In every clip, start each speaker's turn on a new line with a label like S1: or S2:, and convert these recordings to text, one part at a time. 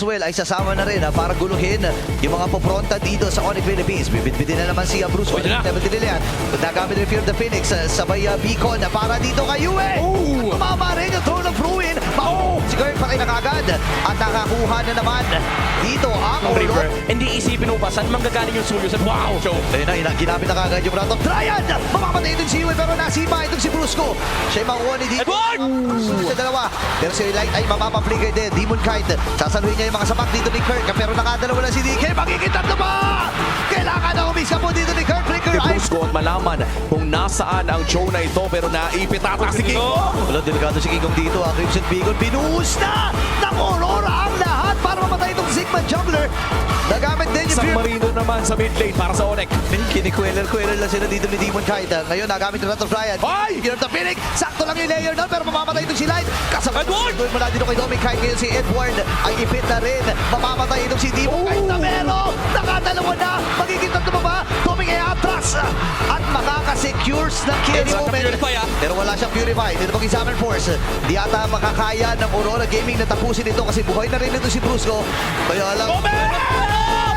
S1: Well, ay sasama na rin para guluhin yung mga popronta dito sa Onyx Philippines. Bibitbitin na naman si Bruce Wayne. Nagamit rin Fear of the Phoenix sabay Beacon para dito kay Yue. Tumama rin yung Throne of Ruin. Si Kurt patay na kagad at nakakuha na naman dito ang
S2: River.
S1: Ulot.
S2: Hindi isipin mo ba saan manggagaling yung solution? Wow! So,
S1: Ayun na, ginamit na kagad yung Brand of Triad. Mamamatay itong si Yue pero nasima itong si Brusco. Siya yung makuha ni Dito.
S2: Edward!
S1: Sa dalawa. Pero si Light ay mamapaflicker din. Demon Kite. Sasaluhin niya yung mga sapak dito ni Kirk. Pero nakadalawa na si DK. Magigitat na ba? Kailangan na umisa po dito ni Kirk. Flicker ay...
S3: Brusco at malaman kung nasaan ang show na ito pero naipit ata si King.
S1: Wala, delikado si Kingong dito. Ang Crimson Beacon. Binuhos na ng Aurora ang lahat para mamatay itong Sigma Juggler. Nagamit din yung
S3: San
S1: Fear.
S3: Marino naman sa mid lane para sa Onyx.
S1: Kinikweler lang sila dito ni Demon Kite. Ngayon nagamit yung Rat of Riot.
S3: Ay!
S1: Fear of the Phoenix. Sakto lang yung layer doon pero mamamatay itong si Light. Kasama
S2: Edward!
S1: doon mula dito kay Dominic Kite. Ngayon si Edward ay ipit na rin. Mamamatay itong si Demon Kite na pero nakadalawa na. Magiging tatlo pa ba? Dominic ay atras at makakasecures ng kill
S2: Wala
S1: moment.
S2: kang Purify, ah.
S1: Pero wala siyang Purify. Dito pag Summer Force. Di ata makakaya ng Aurora Gaming na tapusin ito kasi buhay na rin ito si Brusco. Kaya lang...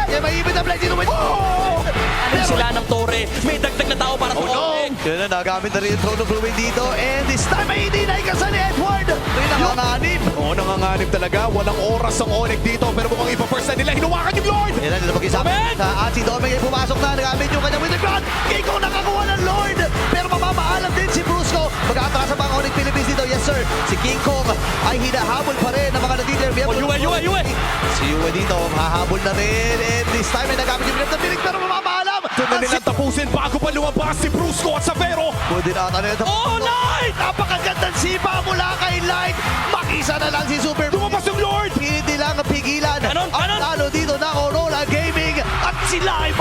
S1: Kaya may ibig na play dito.
S2: ano sila ng Torre? May dagdag na tao para sa Onyx.
S1: Yun na, nagamit na rin yung Throne of Ruin dito. And this time ay hindi na ikasal ni Edward. Ito yung nanganganib.
S3: Oo, nanganganib talaga. Walang oras ang Onyx dito pero mukhang ipa-first na nila. Hinuwakan yung Lord!
S1: Yan na, dito mag-isama.
S2: Amen!
S1: At si Dominic ay pumasok na. Nagamit yung kanyang Wither Ground. Keiko nakakuha ng Lord. Pero mamamaalam din si Brusco. Mag-aatrasa pa ang Onyx Philippines dito. Yes sir. Si King Kong ay hinahabol pa rin ng mga natitirmi.
S2: Yue!
S1: Si Yue dito, mahabol na rin. And this time ay nagamit yung Grip Phoenix pero mamamaalam.
S3: Ito na nilang tapusin bago pa lumabas si Brusco at Savero.
S1: Pwede na ata na ito.
S2: Oh, Light!
S1: Napakagandang sipa mula kay Light. Makisa na lang si Super.
S3: Lumabas yung Lord!
S1: Hindi lang pigilan
S2: Ganon,
S1: ang
S2: ganon.
S1: talo dito ng Aurora Gaming at sila ay